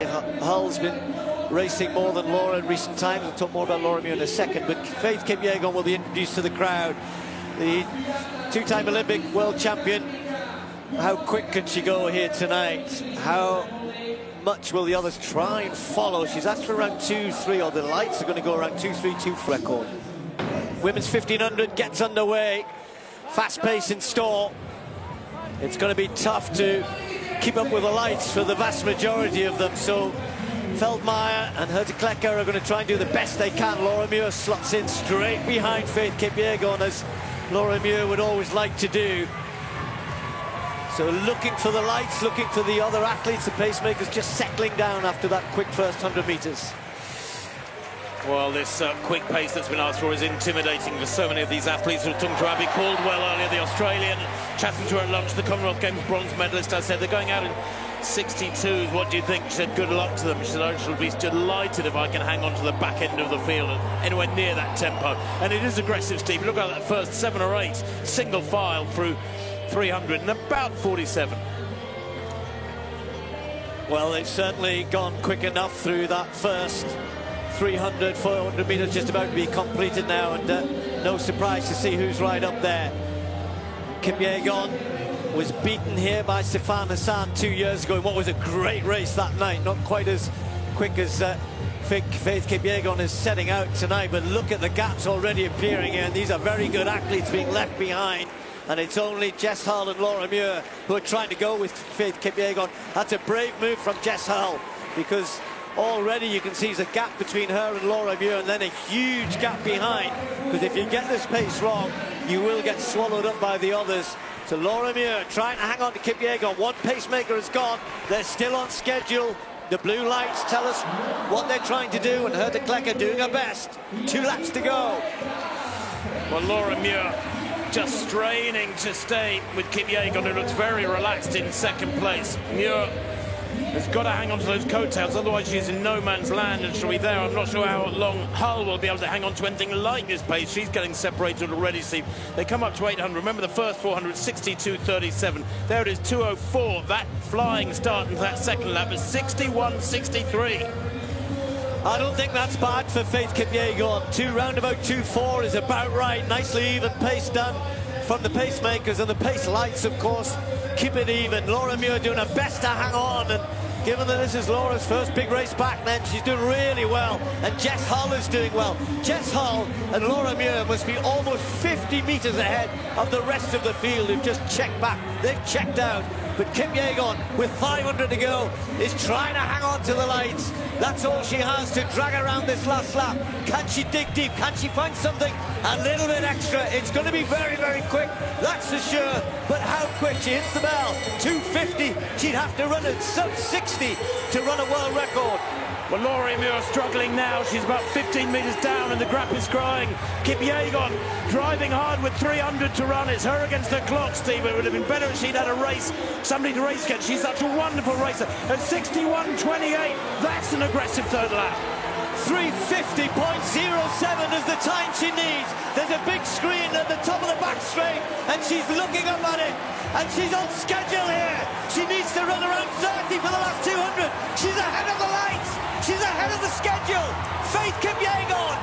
Hull's been racing more than Laura in recent times. We'll talk more about Laura Muir in a second, but Faith Kipyegon will be introduced to the crowd. The two-time Olympic world champion. How quick can she go here tonight? How much will the others try and follow? She's asked for around 2-3, or the lights are going to go around 2-3-2 record. Women's 1500 gets underway. Fast pace in store. It's going to be tough to keep up with the lights for the vast majority of them. So Feldmayer and Herta Klecker are going to try and do the best they can. Laura Muir slots in straight behind Faith Kipyegon, as Laura Muir would always like to do. So looking for the lights, looking for the other athletes, the pacemakers just settling down after that quick first 100 metres. Well, this quick pace that's been asked for is intimidating for so many of these athletes. We were talking to Abby Caldwell earlier, the Australian, chatting to her at lunch, the Commonwealth Games bronze medalist. I said, they're going out in 62s. What do you think? She said, good luck to them. She said, I shall be delighted if I can hang on to the back end of the field anywhere near that tempo. And it is aggressive, Steve. Look at that first 7 or 8 single file through 300 and about 47. Well, they've certainly gone quick enough through that first 300, 400 metres just about to be completed now, and no surprise to see who's right up there. Kipyegon was beaten here by Sifan Hassan 2 years ago in what was a great race that night. Not quite as quick as Faith Kipyegon is setting out tonight, but look at the gaps already appearing here, and these are very good athletes being left behind. And it's only Jess Hull and Laura Muir who are trying to go with Faith Kipyegon. That's a brave move from Jess Hull, because already you can see there's a gap between her and Laura Muir, and then a huge gap behind, because if you get this pace wrong, you will get swallowed up by the others. So Laura Muir trying to hang on to Kipyegon. One pacemaker has gone. They're still on schedule. The blue lights tell us what they're trying to do, and Herta Klecker doing her best. 2 laps to go. Well, Laura Muir just straining to stay with Kipyegon, who looks very relaxed in second place. Muir has got to hang on to those coattails, otherwise she's in no man's land, and she'll be there. I'm not sure how long Hull will be able to hang on to anything like this pace. She's getting separated already, Steve. They come up to 800. Remember the first 400, 62.37. There it is, 2:04. That flying start into that second lap is 61.63. I don't think that's bad for Faith Kipyegon. Round about 2:04 is about right. Nicely even pace done from the pacemakers, and the pace lights, of course, keep it even. Laura Muir doing her best to hang on, and given that this is Laura's first big race back, then she's doing really well, and Jess Hull is doing well. Jess Hull and Laura Muir must be almost 50 metres ahead of the rest of the field who've just checked back. They've checked out. But Kipyegon, with 500 to go, is trying to hang on to the lights. That's all she has to drag around this last lap. Can she dig deep? Can she find something a little bit extra? It's going to be very, very quick, that's for sure. But how quick? She hits the bell. 2:50. She'd have to run at sub 60 to run a world record. Well, Laura Muir struggling now. She's about 15 metres down, and the gap is growing. Kipyegon driving hard with 300 to run. It's her against the clock, Steve. It would have been better if she'd had a race, somebody to race against. She's such a wonderful racer. At 61.28, that's an aggressive third lap. 3:50.07 is the time she needs. There's a big screen at the top of the back straight, and she's looking up at it, and she's on schedule here. She needs to run around 30 for the last 200. She's ahead of the lights. She's ahead of the schedule. Faith Kipyegon,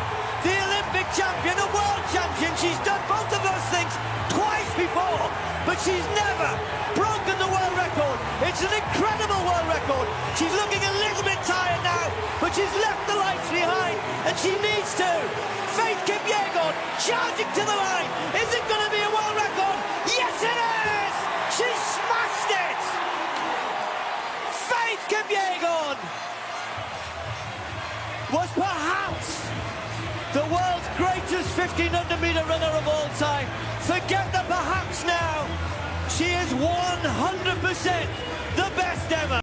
the Olympic champion, a world champion. She's done both of those things twice before, but she's never broken the world record. It's an incredible world record. She's looking a little bit tired now, but she's left the lights behind, and she needs to. Faith Kipyegon charging to the line. Is it going to be a world record? Yes, it is! She smashed it! Faith Kipyegon was perhaps the world's greatest 1500-metre runner of all time. Forget the perhaps now. She is 100% the best ever.